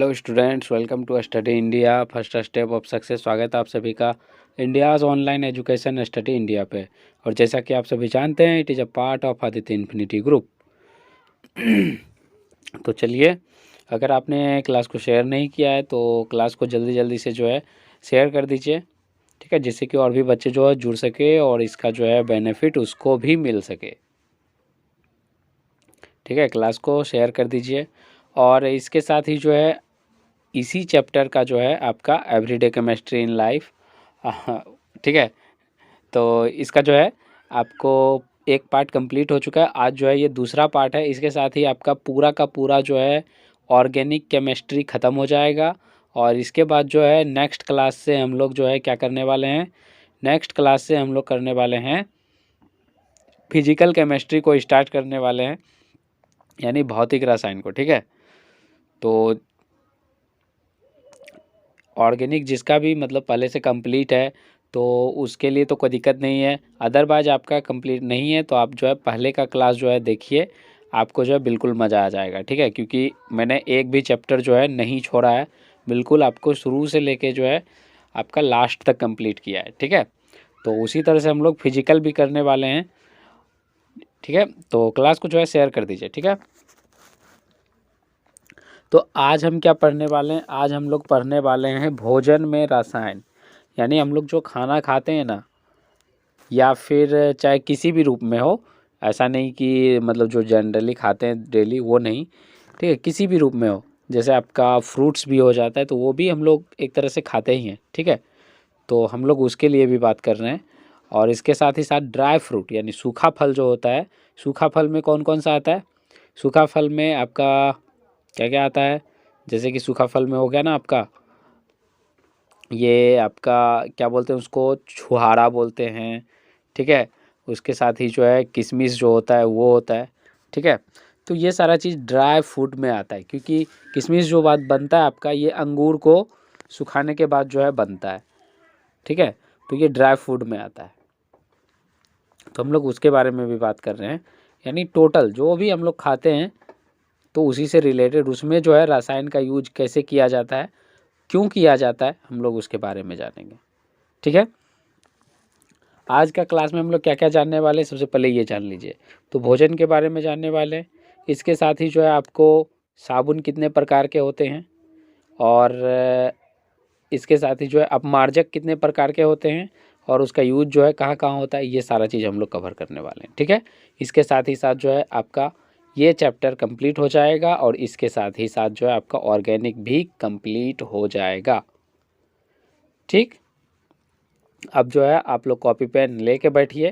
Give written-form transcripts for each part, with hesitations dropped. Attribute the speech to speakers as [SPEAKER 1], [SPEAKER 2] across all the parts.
[SPEAKER 1] Hello students, welcome to study India first step of success. स्वागत है आप सभी का India's online education study India पे। और जैसा कि आप सभी जानते हैं, it is a part of Aditya infinity group. तो चलिए, अगर आपने क्लास को शेयर नहीं किया है तो क्लास को जल्दी जल्दी से जो है शेयर कर दीजिए, ठीक है, जिससे कि और भी बच्चे जो है जुड़ सके और इसका जो है बेनिफिट उसको भी मिल सके। ठीक है, क्लास को शेयर कर दीजिए। और इसके साथ ही जो है इसी चैप्टर का जो है आपका एवरीडे केमिस्ट्री इन लाइफ, ठीक है, तो इसका जो है आपको एक पार्ट कंप्लीट हो चुका है। आज जो है ये दूसरा पार्ट है। इसके साथ ही आपका पूरा का पूरा जो है ऑर्गेनिक केमिस्ट्री ख़त्म हो जाएगा। और इसके बाद जो है नेक्स्ट क्लास से हम लोग जो है क्या करने वाले हैं, नेक्स्ट क्लास से हम लोग करने वाले हैं फिजिकल केमिस्ट्री को स्टार्ट करने वाले हैं, यानी भौतिक रसायन को। ठीक है, तो ऑर्गेनिक जिसका भी मतलब पहले से कंप्लीट है तो उसके लिए तो कोई दिक्कत नहीं है। अदरवाइज आपका कंप्लीट नहीं है तो आप जो है पहले का क्लास जो है देखिए, आपको जो है बिल्कुल मज़ा आ जाएगा। ठीक है, क्योंकि मैंने एक भी चैप्टर जो है नहीं छोड़ा है, बिल्कुल आपको शुरू से लेके जो है आपका लास्ट तक कंप्लीट किया है। ठीक है, तो उसी तरह से हम लोग फिजिकल भी करने वाले हैं। ठीक है, तो क्लास को जो है शेयर कर दीजिए। ठीक है, तो आज हम क्या पढ़ने वाले हैं, आज हम लोग पढ़ने वाले हैं भोजन में रसायन। यानी हम लोग जो खाना खाते हैं ना, या फिर चाहे किसी भी रूप में हो, ऐसा नहीं कि मतलब जो जनरली खाते हैं डेली वो नहीं, ठीक है, किसी भी रूप में हो, जैसे आपका फ्रूट्स भी हो जाता है तो वो भी हम लोग एक तरह से खाते ही हैं। ठीक है, तो हम लोग उसके लिए भी बात कर रहे हैं। और इसके साथ ही साथ ड्राई फ्रूट यानी सूखा फल जो होता है, सूखा फल में कौन कौन सा आता है, सूखा फल में आपका क्या क्या आता है, जैसे कि सूखा फल में हो गया ना आपका ये आपका क्या बोलते हैं उसको, छुहारा बोलते हैं। ठीक है, उसके साथ ही जो है किशमिश जो होता है वो होता है। ठीक है, तो ये सारा चीज़ ड्राई फ्रूट में आता है, क्योंकि किशमिश जो बात बनता है आपका, ये अंगूर को सुखाने के बाद जो है बनता है। ठीक है, तो ये ड्राई फ्रूट में आता है, तो हम लोग उसके बारे में भी बात कर रहे हैं। यानी टोटल जो भी हम लोग खाते हैं तो उसी से रिलेटेड उसमें जो है रसायन का यूज कैसे किया जाता है, क्यों किया जाता है, हम लोग उसके बारे में जानेंगे। ठीक है, आज का क्लास में हम लोग क्या क्या जानने वाले हैं, सबसे पहले ये जान लीजिए। तो भोजन के बारे में जानने वाले हैं। इसके साथ ही जो है आपको साबुन कितने प्रकार के होते हैं, और इसके साथ ही जो है अपमार्जक कितने प्रकार के होते हैं, और उसका यूज जो है कहाँ कहाँ होता है, ये सारा चीज़ हम लोग कवर करने वाले हैं। ठीक है, इसके साथ ही साथ जो है आपका ये चैप्टर कंप्लीट हो जाएगा, और इसके साथ ही साथ जो है आपका ऑर्गेनिक भी कंप्लीट हो जाएगा। ठीक, अब जो है आप लोग कॉपी पेन लेके बैठिए,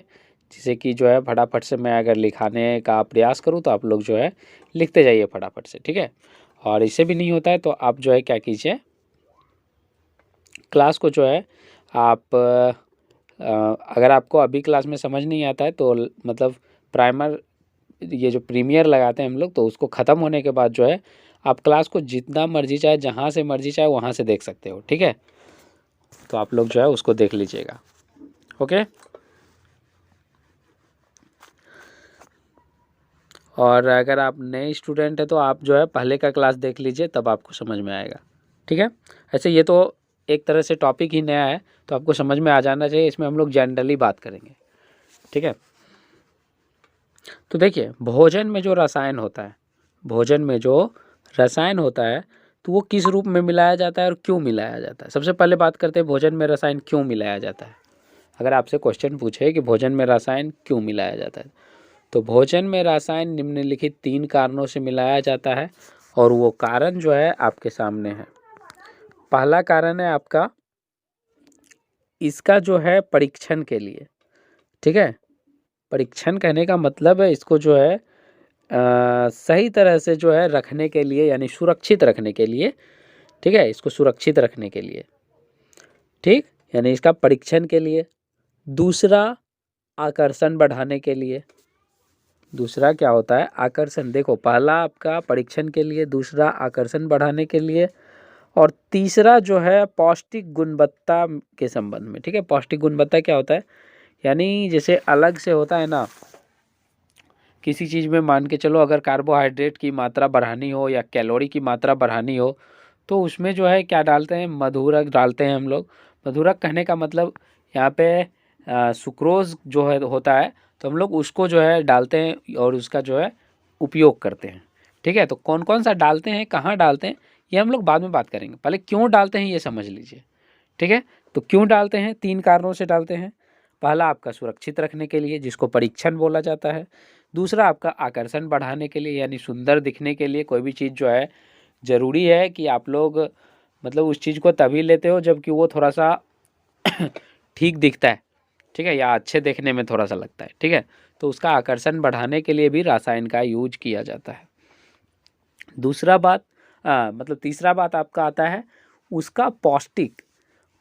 [SPEAKER 1] जिससे कि जो है फटाफट से मैं अगर लिखाने का प्रयास करूँ तो आप लोग जो है लिखते जाइए फटाफट से। ठीक है, और इससे भी नहीं होता है तो आप जो है क्या कीजिए, क्लास को जो है आप अगर आपको अभी क्लास में समझ नहीं आता है तो मतलब प्राइमर ये जो प्रीमियर लगाते हैं हम लोग, तो उसको ख़त्म होने के बाद जो है आप क्लास को जितना मर्जी चाहे जहाँ से मर्जी चाहे वहाँ से देख सकते हो। ठीक है, तो आप लोग जो है उसको देख लीजिएगा। ओके, और अगर आप नए स्टूडेंट हैं तो आप जो है पहले का क्लास देख लीजिए, तब आपको समझ में आएगा। ठीक है, ऐसे ये तो एक तरह से टॉपिक ही नया है तो आपको समझ में आ जाना चाहिए, इसमें हम लोग जनरली बात करेंगे। ठीक है, तो देखिए भोजन में जो रसायन होता है, भोजन में जो रसायन होता है तो वो किस रूप में मिलाया जाता है और क्यों मिलाया जाता है। सबसे पहले बात करते हैं भोजन में रसायन क्यों मिलाया जाता है। अगर आपसे क्वेश्चन पूछे कि भोजन में रसायन क्यों मिलाया जाता है, तो भोजन में रसायन निम्नलिखित 3 कारणों से मिलाया जाता है, और वो कारण जो है आपके सामने है। पहला कारण है आपका इसका जो है परीक्षण के लिए। ठीक है, परीक्षण कहने का मतलब है इसको जो है सही तरह से जो है रखने के लिए, यानी सुरक्षित रखने के लिए। ठीक है, इसको सुरक्षित रखने के लिए, ठीक, यानी इसका परीक्षण के लिए। दूसरा आकर्षण बढ़ाने के लिए। दूसरा क्या होता है, आकर्षण। देखो पहला आपका परीक्षण के लिए, दूसरा आकर्षण बढ़ाने के लिए, और तीसरा जो है पौष्टिक गुणवत्ता के संबंध में। ठीक है, पौष्टिक गुणवत्ता क्या होता है, यानी जैसे अलग से होता है ना, किसी चीज़ में मान के चलो अगर कार्बोहाइड्रेट की मात्रा बढ़ानी हो या कैलोरी की मात्रा बढ़ानी हो, तो उसमें जो है क्या डालते हैं, मधुरक डालते हैं हम लोग। मधुरक कहने का मतलब यहाँ पे सुक्रोज जो है होता है, तो हम लोग उसको जो है डालते हैं और उसका जो है उपयोग करते हैं। ठीक है, तो कौन कौन सा डालते हैं, कहाँ डालते हैं, ये हम लोग बाद में बात करेंगे, पहले क्यों डालते हैं ये समझ लीजिए। ठीक है, तो क्यों डालते हैं, 3 कारणों से डालते हैं। पहला आपका सुरक्षित रखने के लिए, जिसको परीक्षण बोला जाता है। दूसरा आपका आकर्षण बढ़ाने के लिए, यानी सुंदर दिखने के लिए। कोई भी चीज़ जो है ज़रूरी है कि आप लोग मतलब उस चीज़ को तभी लेते हो जबकि वो थोड़ा सा ठीक दिखता है, ठीक है, या अच्छे देखने में थोड़ा सा लगता है। ठीक है, तो उसका आकर्षण बढ़ाने के लिए भी रसायन का यूज किया जाता है। दूसरा बात मतलब तीसरा बात आपका आता है उसका पौष्टिक।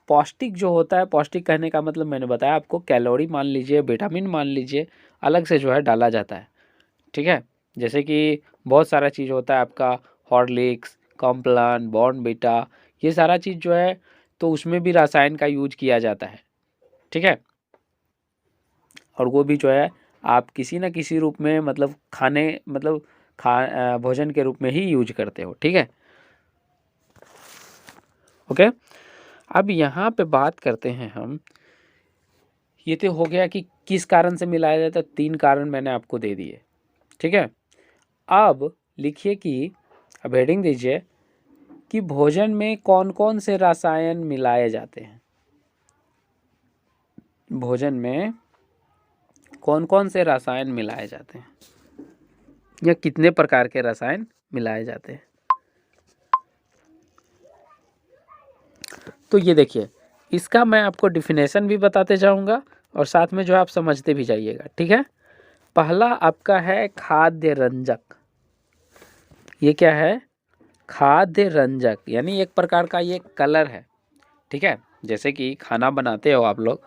[SPEAKER 1] पौष्टिक जो होता है, पौष्टिक कहने का मतलब मैंने बताया आपको, कैलोरी मान लीजिए, विटामिन मान लीजिए, अलग से जो है डाला जाता है। ठीक है, जैसे कि बहुत सारा चीज़ होता है आपका, हॉर्लिक्स, कॉम्प्लान, बॉर्नवीटा, ये सारा चीज़ जो है तो उसमें भी रसायन का यूज किया जाता है। ठीक है, और वो भी जो है आप किसी न किसी रूप में मतलब खाने मतलब भोजन के रूप में ही यूज करते हो। ठीक है, ओके। अब यहाँ पे बात करते हैं हम, ये तो हो गया कि किस कारण से मिलाया जाता है, 3 कारण मैंने आपको दे दिए। ठीक है, अब लिखिए कि, अब हेडिंग दीजिए कि भोजन में कौन कौन से रसायन मिलाए जाते हैं। भोजन में कौन कौन से रसायन मिलाए जाते हैं या कितने प्रकार के रसायन मिलाए जाते हैं। तो ये देखिए, इसका मैं आपको डिफिनेशन भी बताते जाऊंगा और साथ में जो है आप समझते भी जाइएगा। ठीक है, पहला आपका है खाद्य रंजक। ये क्या है, खाद्य रंजक, यानी एक प्रकार का ये कलर है। ठीक है, जैसे कि खाना बनाते हो आप लोग,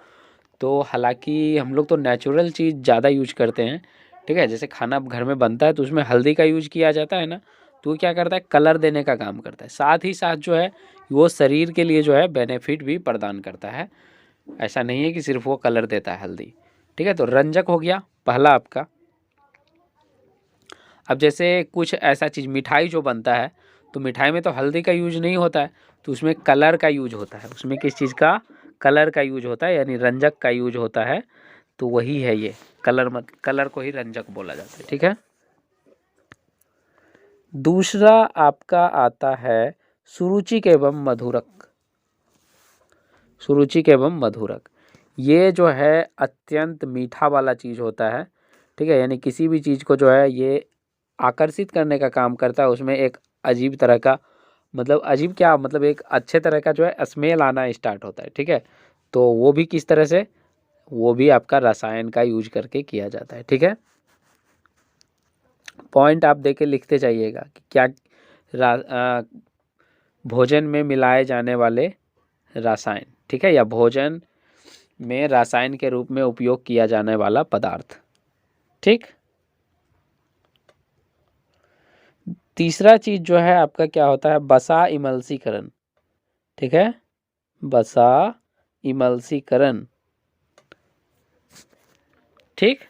[SPEAKER 1] तो हालांकि हम लोग तो नेचुरल चीज़ ज़्यादा यूज करते हैं। ठीक है, जैसे खाना घर में बनता है तो उसमें हल्दी का यूज किया जाता है ना, तो वो क्या करता है, कलर देने का काम करता है। साथ ही साथ जो है वो शरीर के लिए जो है बेनिफिट भी प्रदान करता है। ऐसा नहीं है कि सिर्फ वो कलर देता है हल्दी। ठीक है, तो रंजक हो गया पहला आपका। अब जैसे कुछ ऐसा चीज़, मिठाई जो बनता है, तो मिठाई में तो हल्दी का यूज नहीं होता है, तो उसमें कलर का यूज होता है। उसमें किस चीज़ का, कलर का यूज होता है, यानी रंजक का यूज होता है। तो वही है ये कलर, मत कलर को ही रंजक बोला जाता है। ठीक है, दूसरा आपका आता है सुरुचिक एवं मधुरक। सुरुचिक एवं मधुरक, ये जो है अत्यंत मीठा वाला चीज़ होता है। ठीक है, यानी किसी भी चीज़ को जो है ये आकर्षित करने का काम करता है। उसमें एक अजीब तरह का, मतलब अजीब क्या, मतलब एक अच्छे तरह का जो है स्मेल आना स्टार्ट होता है। ठीक है, तो वो भी किस तरह से, वो भी आपका रसायन का यूज करके किया जाता है। ठीक है, पॉइंट आप देके लिखते जाइएगा कि क्या भोजन में मिलाए जाने वाले रसायन। ठीक है, या भोजन में रसायन के रूप में उपयोग किया जाने वाला पदार्थ। ठीक, तीसरा चीज जो है आपका क्या होता है, बसा इमल्सीकरण। ठीक है, बसा इमल्सीकरण। ठीक,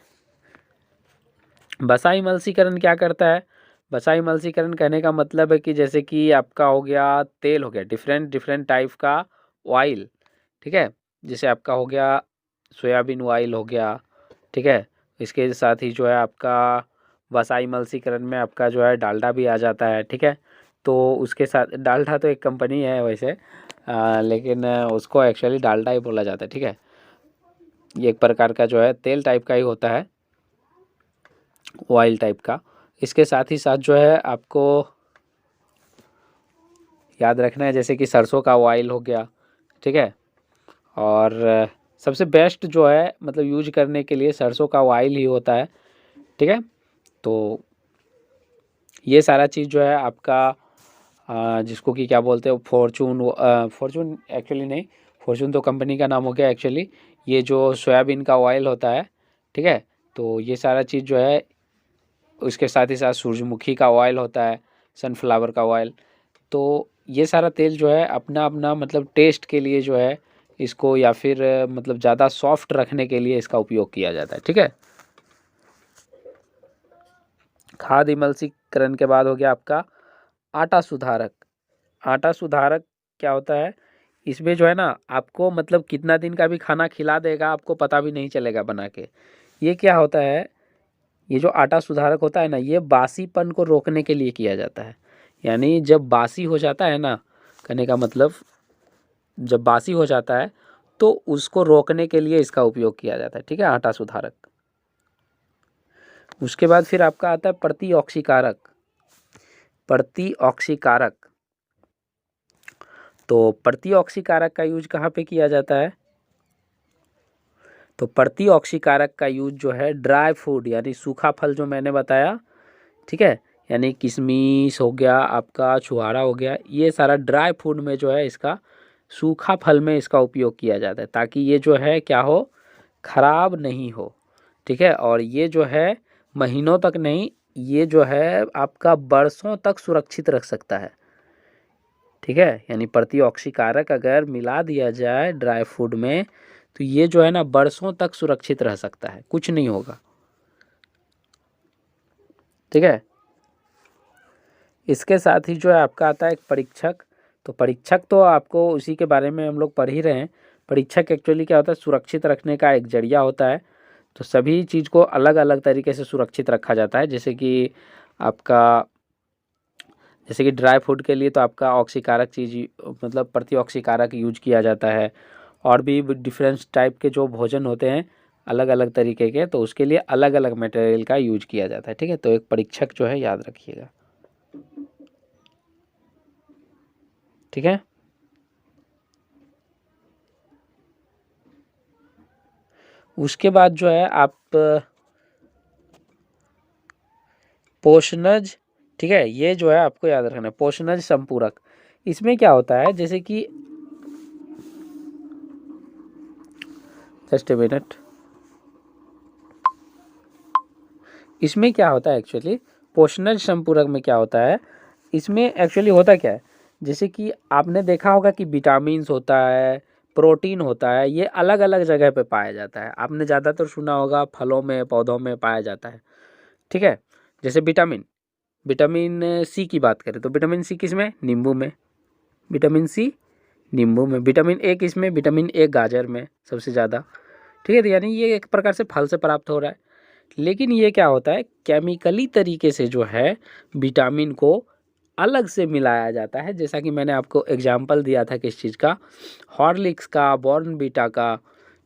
[SPEAKER 1] बसा इमल्सीकरण क्या करता है, बसा इमल्सीकरण कहने का मतलब है कि जैसे कि आपका हो गया तेल, हो गया डिफरेंट डिफरेंट टाइप का ऑयल। ठीक है, जैसे आपका हो गया सोयाबीन ऑयल हो गया। ठीक है, इसके साथ ही जो है आपका वसा इमल्सीकरण में आपका जो है डालडा भी आ जाता है। ठीक है, तो उसके साथ डालडा तो एक कंपनी है वैसे, लेकिन उसको एक्चुअली डालडा ही बोला जाता है। ठीक है, ये एक प्रकार का जो है तेल टाइप का ही होता है, ऑयल टाइप का। इसके साथ ही साथ जो है आपको याद रखना है, जैसे कि सरसों का ऑयल हो गया। ठीक है, और सबसे बेस्ट जो है मतलब यूज करने के लिए सरसों का ऑयल ही होता है। ठीक है, तो ये सारा चीज़ जो है आपका जिसको कि क्या बोलते हैं, फॉर्चून, फॉर्चून एक्चुअली नहीं, फॉर्चून तो कंपनी का नाम हो गया एक्चुअली। ये जो सोयाबीन का ऑयल होता है, ठीक है, तो ये सारा चीज़ जो है, उसके साथ ही साथ सूरजमुखी का ऑयल होता है, सनफ्लावर का ऑयल। तो ये सारा तेल जो है अपना अपना मतलब टेस्ट के लिए जो है इसको, या फिर मतलब ज़्यादा सॉफ्ट रखने के लिए इसका उपयोग किया जाता है। ठीक है, खाद्य इमल्सीकरण के बाद हो गया आपका आटा सुधारक। आटा सुधारक क्या होता है, इसमें जो है ना आपको मतलब कितना दिन का भी खाना खिला देगा, आपको पता भी नहीं चलेगा बना के। ये क्या होता है, ये जो आटा सुधारक होता है ना, ये बासीपन को रोकने के लिए किया जाता है। यानी जब बासी हो जाता है ना, कहने का मतलब जब बासी हो जाता है तो उसको रोकने के लिए इसका उपयोग किया जाता है, ठीक है, आटा सुधारक। उसके बाद फिर आपका आता है प्रतिऑक्सीकारक। प्रतिऑक्सीकारक, तो प्रतिऑक्सीकारक का यूज कहाँ पे किया जाता है, तो प्रतिऑक्सीकारक का यूज जो है ड्राई फूड यानी सूखा फल जो मैंने बताया, ठीक है, यानी किशमिश हो गया आपका, छुहारा हो गया, ये सारा ड्राई फूड में जो है इसका, सूखा फल में इसका उपयोग किया जाता है, ताकि ये जो है क्या हो, खराब नहीं हो, ठीक है। और ये जो है महीनों तक नहीं, ये जो है आपका बरसों तक सुरक्षित रख सकता है, ठीक है। यानी प्रतिऑक्सीकारक अगर मिला दिया जाए ड्राई फूड में तो ये जो है ना बरसों तक सुरक्षित रह सकता है, कुछ नहीं होगा, ठीक है। इसके साथ ही जो है आपका आता है एक परीक्षक। तो परीक्षक तो आपको उसी के बारे में हम लोग पढ़ ही रहे हैं। परीक्षक एक्चुअली क्या होता है, सुरक्षित रखने का एक जरिया होता है। तो सभी चीज़ को अलग अलग तरीके से सुरक्षित रखा जाता है, जैसे कि आपका, जैसे कि ड्राई फूड के लिए तो आपका ऑक्सीकारक चीज़ मतलब प्रतिऑक्सीकारक यूज किया जाता है। और भी डिफरेंस टाइप के जो भोजन होते हैं अलग अलग तरीके के, तो उसके लिए अलग अलग मटेरियल का यूज किया जाता है, ठीक है। तो एक परीक्षक जो है याद रखिएगा, ठीक है। उसके बाद जो है आप पोषणज, ठीक है, ये जो है आपको याद रखना है पोषणज संपूरक। इसमें क्या होता है, जैसे कि जस्ट ए मिनट, इसमें क्या होता है एक्चुअली, पोषणज संपूरक में क्या होता है, इसमें एक्चुअली होता क्या है, जैसे कि आपने देखा होगा कि विटामिन्स होता है, प्रोटीन होता है, ये अलग अलग जगह पे पाया जाता है। आपने ज़्यादातर सुना होगा फलों में, पौधों में पाया जाता है, ठीक है। जैसे विटामिन, विटामिन सी की बात करें तो विटामिन सी किस में, नींबू में, विटामिन सी नींबू में। विटामिन ए किस में, विटामिन ए गाजर में सबसे ज़्यादा, ठीक है। तो यानी ये एक प्रकार से फल से प्राप्त हो रहा है। लेकिन ये क्या होता है, केमिकली तरीके से जो है विटामिन को अलग से मिलाया जाता है, जैसा कि मैंने आपको एग्जाम्पल दिया था किस चीज़ का, हॉर्लिक्स का, बॉर्नवीटा का,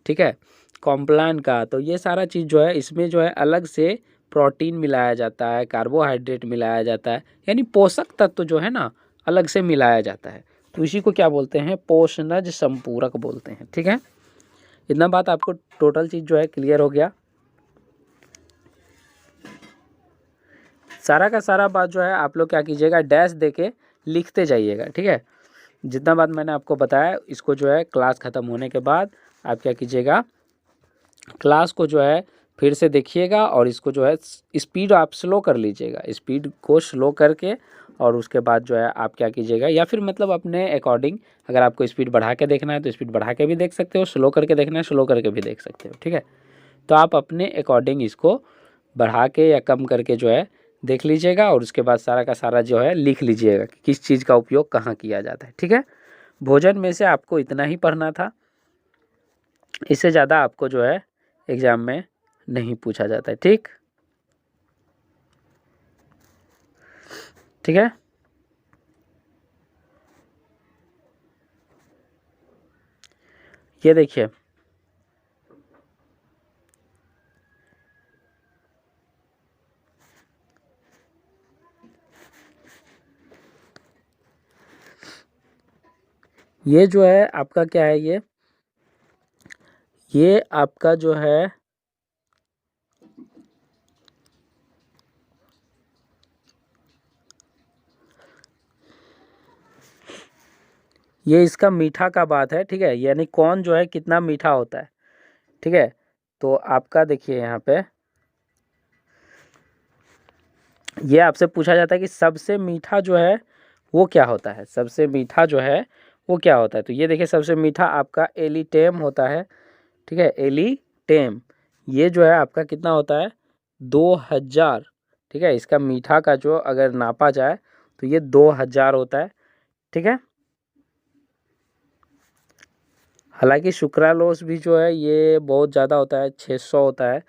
[SPEAKER 1] ठीक है, कॉम्प्लान का। तो ये सारा चीज़ जो है इसमें जो है अलग से प्रोटीन मिलाया जाता है, कार्बोहाइड्रेट मिलाया जाता है, यानी पोषक तत्व जो है ना अलग से मिलाया जाता है। तो इसी को क्या बोलते हैं, पोषणज संपूरक बोलते हैं, ठीक है। इतना बात आपको टोटल चीज़ जो है क्लियर हो गया। सारा का सारा बात जो है आप लोग क्या कीजिएगा, डैश देके लिखते जाइएगा, ठीक है। जितना बात मैंने आपको बताया इसको जो है क्लास ख़त्म होने के बाद आप क्या कीजिएगा, क्लास को जो है फिर से देखिएगा और इसको जो है स्पीड आप स्लो कर लीजिएगा, स्पीड को स्लो करके, और उसके बाद जो है आप क्या कीजिएगा, या फिर मतलब अपने अकॉर्डिंग, अगर आपको स्पीड बढ़ा के देखना है तो स्पीड बढ़ा के भी देख सकते हो, स्लो करके देखना है स्लो करके भी देख सकते हो, ठीक है। तो आप अपने अकॉर्डिंग इसको बढ़ा के या कम करके जो है देख लीजिएगा, और उसके बाद सारा का सारा जो है लिख लीजिएगा कि किस चीज़ का उपयोग कहाँ किया जाता है, ठीक है। भोजन में से आपको इतना ही पढ़ना था, इससे ज़्यादा आपको जो है एग्ज़ाम में नहीं पूछा जाता है, ठीक, ठीक है। ये देखिए, ये जो है आपका क्या है, ये आपका जो है ये इसका मीठा का बात है, ठीक है, यानी कौन जो है कितना मीठा होता है, ठीक है। तो आपका देखिए यहाँ पे ये आपसे पूछा जाता है कि सबसे मीठा जो है वो क्या होता है, सबसे मीठा जो है वो क्या होता है। तो ये देखिए सबसे मीठा आपका एलिटेम होता है, ठीक है, एलिटेम। ये जो है आपका कितना होता है, 2000, ठीक है। इसका मीठा का जो अगर नापा जाए तो ये 2000 होता है, ठीक है। हालांकि सुक्रालोस भी जो है ये बहुत ज़्यादा होता है, 600 होता है,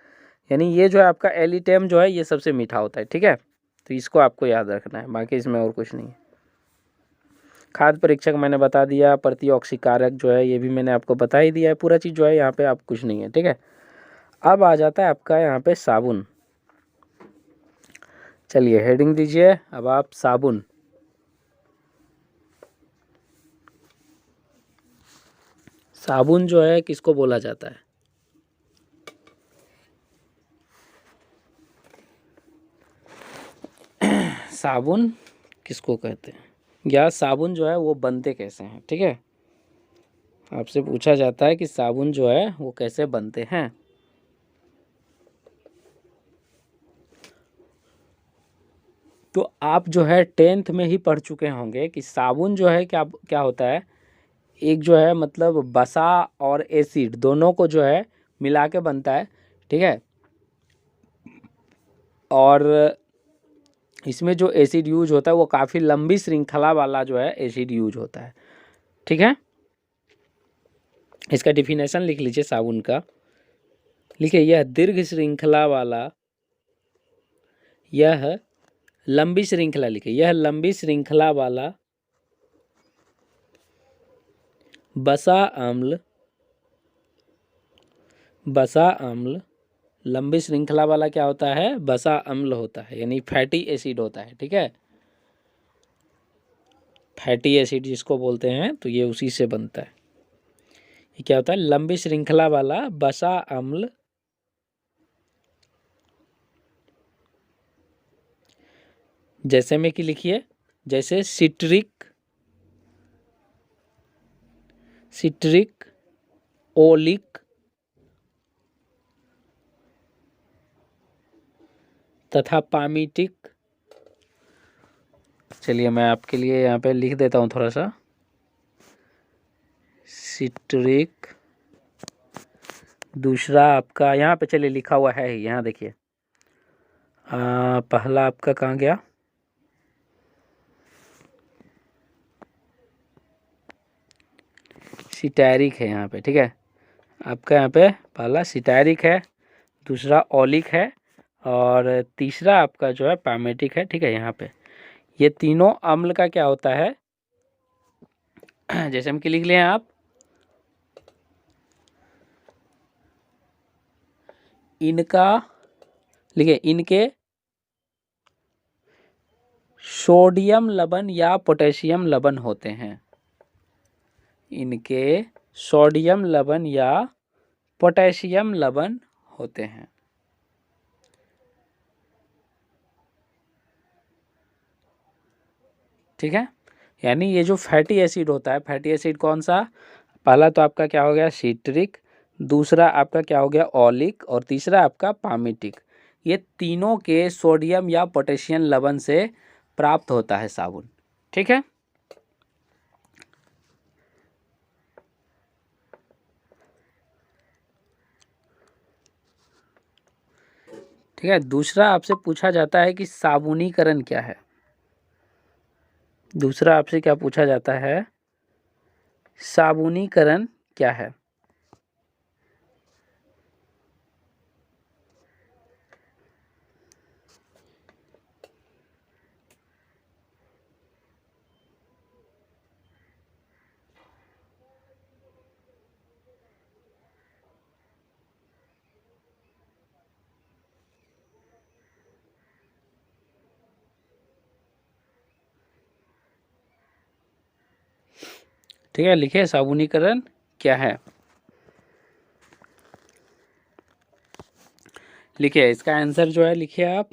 [SPEAKER 1] यानी ये जो है आपका एलिटेम जो है ये सबसे मीठा होता है, ठीक है। तो इसको आपको याद रखना है, बाकी इसमें और कुछ नहीं है। खाद्य परीक्षक मैंने बता दिया, प्रतिऑक्सीकारक जो है ये भी मैंने आपको बता ही दिया है, पूरा चीज़ जो है यहाँ पे आप कुछ नहीं है, ठीक है। अब आ जाता है आपका यहाँ पे साबुन। चलिए हेडिंग दीजिए अब आप, साबुन। साबुन जो है किसको बोला जाता है? साबुन किसको कहते हैं, या साबुन जो है वो बनते कैसे हैं, ठीक है। आपसे पूछा जाता है कि साबुन जो है वो कैसे बनते हैं। तो आप जो है 10th में ही पढ़ चुके होंगे कि साबुन जो है क्या क्या होता है, एक जो है मतलब बसा और एसिड दोनों को जो है मिला के बनता है, ठीक है। और इसमें जो एसिड यूज होता है वो काफ़ी लंबी श्रृंखला वाला जो है एसिड यूज होता है, ठीक है। इसका डिफिनेशन लिख लीजिए साबुन का। लिखिए, यह दीर्घ श्रृंखला वाला, यह लंबी श्रृंखला, लिखिए यह लंबी श्रृंखला वाला बसा अम्ल, बसा अम्ल, लंबी श्रृंखला वाला क्या होता है, बसा अम्ल होता है, यानी फैटी एसिड होता है, ठीक है। फैटी एसिड जिसको बोलते हैं तो ये उसी से बनता है। ये क्या होता है, लंबी श्रृंखला वाला बसा अम्ल, जैसे में कि लिखिए, जैसे सिट्रिक, सिट्रिक, ओलिक तथा पामीटिक। चलिए मैं आपके लिए यहाँ पे लिख देता हूँ थोड़ा सा। सिट्रिक, दूसरा आपका यहाँ पे चलिए लिखा हुआ है ही, यहाँ देखिए पहला आपका कहाँ गया, सिटैरिक है यहाँ पे, ठीक है। आपका यहाँ पे पहला सिटैरिक है, दूसरा ओलिक है, और तीसरा आपका जो है पामेटिक है, ठीक है। यहाँ पे ये तीनों अम्ल का क्या होता है, जैसे हम कि लिख लिए हैं आप, इनका लिखिए, इनके सोडियम लवण या पोटेशियम लवण होते हैं, इनके सोडियम लवण या पोटेशियम लवण होते हैं, ठीक है। यानी ये जो फैटी एसिड होता है, फैटी एसिड कौन सा, पहला तो आपका क्या हो गया सिट्रिक, दूसरा आपका क्या हो गया ओलिक, और तीसरा आपका पामीटिक। ये तीनों के सोडियम या पोटेशियम लवण से प्राप्त होता है साबुन, ठीक है। ठीक है, दूसरा आपसे पूछा जाता है कि साबुनीकरण क्या है। दूसरा आपसे क्या पूछा जाता है, साबुनीकरण क्या है। ठीक है, लिखिए साबुनीकरण क्या है। लिखिए इसका आंसर जो है, लिखिए आप,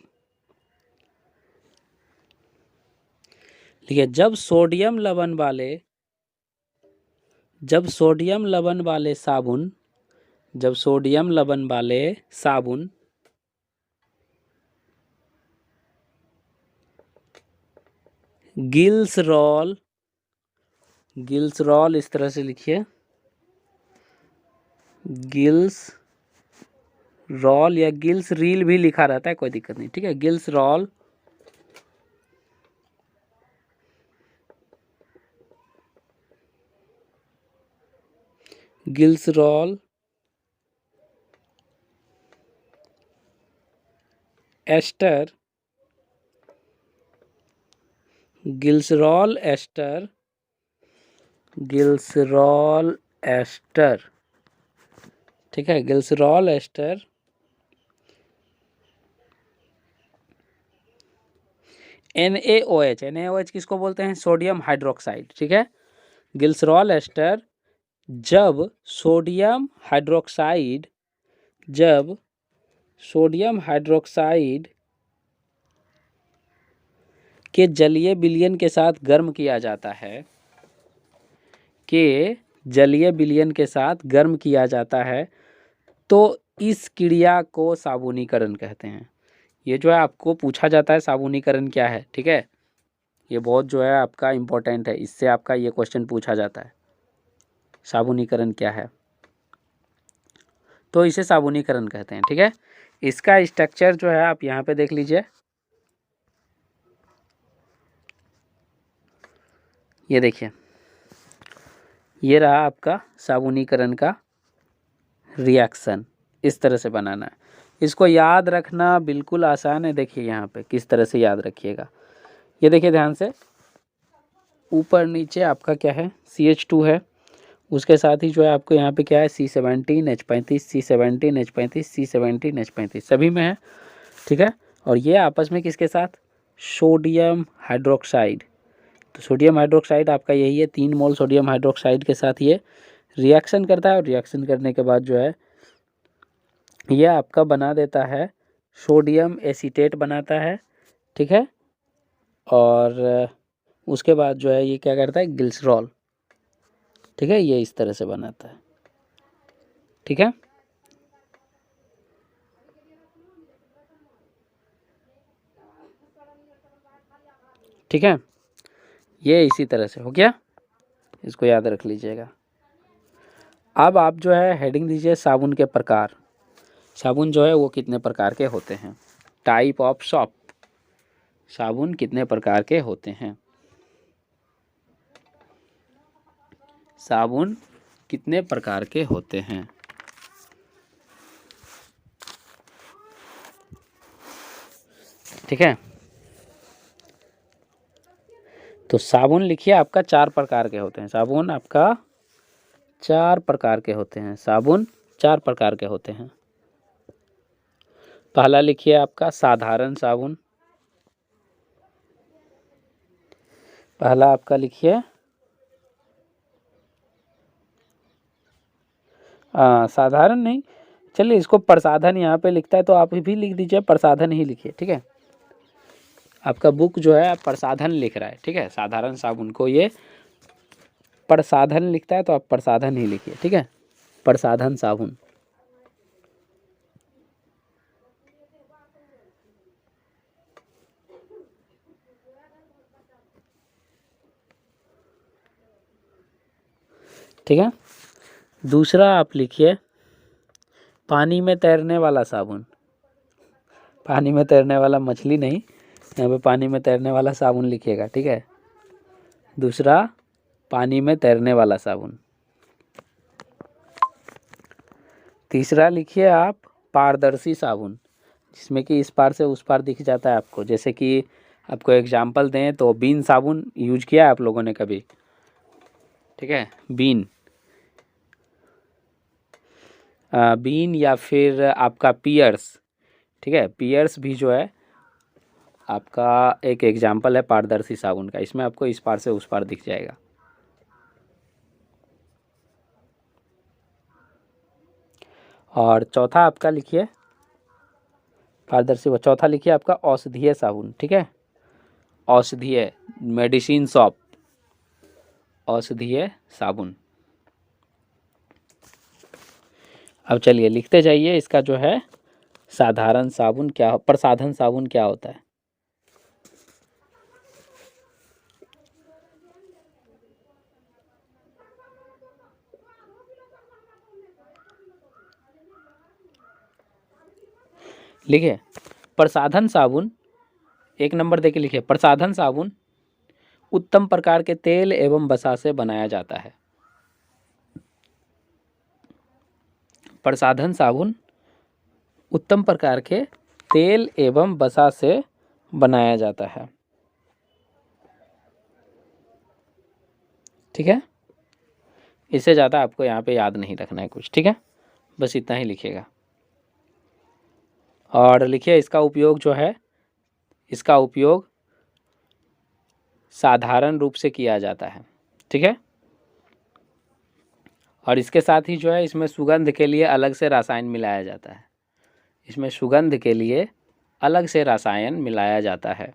[SPEAKER 1] लिखिए जब सोडियम लवण वाले, जब सोडियम लवण वाले साबुन, जब सोडियम लवण वाले साबुन गिल्सरॉल, गिल्सरॉल इस तरह से लिखिए, गिल्स रॉल या गिल्स रील भी लिखा रहता है, कोई दिक्कत नहीं, ठीक है। Glycerol glycerol ester, glycerol ester, glycerol ester, ठीक है, ग्लिसरॉल एस्टर, NaOH, NaOH किसको बोलते हैं? सोडियम हाइड्रोक्साइड, ठीक है। ग्लिसरॉल एस्टर जब सोडियम हाइड्रोक्साइड, जब सोडियम हाइड्रोक्साइड के जलीय विलयन के साथ गर्म किया जाता है, के जलीय विलयन के साथ गर्म किया जाता है, तो इस क्रिया को साबुनीकरण कहते हैं। ये जो है आपको पूछा जाता है साबुनीकरण क्या है, ठीक है। ये बहुत जो है आपका इम्पोर्टेंट है, इससे आपका ये क्वेश्चन पूछा जाता है, साबुनीकरण क्या है, तो इसे साबुनीकरण कहते हैं, ठीक है। इसका स्ट्रक्चर जो है आप यहाँ पे देख लीजिए, ये देखिए, ये रहा आपका साबुनीकरण का रिएक्शन। इस तरह से बनाना है, इसको याद रखना बिल्कुल आसान है। देखिए यहाँ पे किस तरह से याद रखिएगा, ये देखिए ध्यान से, ऊपर नीचे आपका क्या है, CH2 है, उसके साथ ही जो है आपको यहाँ पे क्या है, C17 H35, C17 H35, C17 H35 सभी में है, ठीक है। और ये आपस में किसके साथ, सोडियम हाइड्रोक्साइड, तो सोडियम हाइड्रोक्साइड आपका यही है, 3 मोल सोडियम हाइड्रोक्साइड के साथ ये रिएक्शन करता है, और रिएक्शन करने के बाद जो है ये आपका बना देता है सोडियम एसीटेट बनाता है, ठीक है। और उसके बाद जो है ये क्या करता है, ग्लिसरॉल, ठीक है, ये इस तरह से बनाता है, ठीक है। ठीक है, ये इसी तरह से हो गया, इसको याद रख लीजिएगा। अब आप जो है हेडिंग दीजिए साबुन के प्रकार। साबुन जो है वो कितने प्रकार के होते हैं, टाइप ऑफ सोप, साबुन कितने प्रकार के होते हैं, साबुन कितने प्रकार के होते हैं। ठीक है, तो साबुन लिखिए आपका 4 प्रकार के होते हैं, साबुन आपका 4 प्रकार के होते हैं, साबुन 4 प्रकार के होते हैं। पहला लिखिए आपका साधारण साबुन, पहला आपका लिखिए साधारण नहीं, चलिए इसको प्रसाधन यहाँ पे लिखता है तो आप भी लिख दीजिए, प्रसाधन ही लिखिए, ठीक है। आपका बुक जो है प्रसाधन लिख रहा है, ठीक है, साधारण साबुन को ये प्रसाधन लिखता है तो आप प्रसाधन ही लिखिए, ठीक है, प्रसाधन साबुन। ठीक है, दूसरा आप लिखिए पानी में तैरने वाला साबुन, पानी में तैरने वाला मछली नहीं, यहाँ पे पानी में तैरने वाला साबुन लिखिएगा, ठीक है। दूसरा पानी में तैरने वाला साबुन। तीसरा लिखिए आप पारदर्शी साबुन, जिसमें कि इस पार से उस पार दिख जाता है आपको, जैसे कि आपको एग्जाम्पल दें तो बीन साबुन यूज किया है आप लोगों ने कभी, ठीक है, बीन, बीन या फिर आपका पियर्स, ठीक है, पियर्स भी जो है आपका एक एग्जाम्पल है पारदर्शी साबुन का, इसमें आपको इस पार से उस पार दिख जाएगा। और चौथा आपका लिखिए पारदर्शी, चौथा लिखिए आपका औषधीय साबुन, ठीक है, औषधीय मेडिसिन शॉप, औषधीय साबुन। अब चलिए लिखते जाइए इसका जो है साधारण साबुन क्या, प्रसाधन साबुन क्या होता है। लिखिए प्रसाधन साबुन, 1 नंबर देके लिखिए, प्रसाधन साबुन उत्तम प्रकार के तेल एवं वसा से बनाया जाता है। प्रसाधन साबुन उत्तम प्रकार के तेल एवं वसा से बनाया जाता है। ठीक है, इससे ज़्यादा आपको यहाँ पे याद नहीं रखना है कुछ। ठीक है, बस इतना ही लिखिएगा। और लिखिए इसका उपयोग जो है, इसका उपयोग साधारण रूप से किया जाता है। ठीक है, और इसके साथ ही जो है इसमें सुगंध के लिए अलग से रसायन मिलाया जाता है। इसमें सुगंध के लिए अलग से रसायन मिलाया जाता है।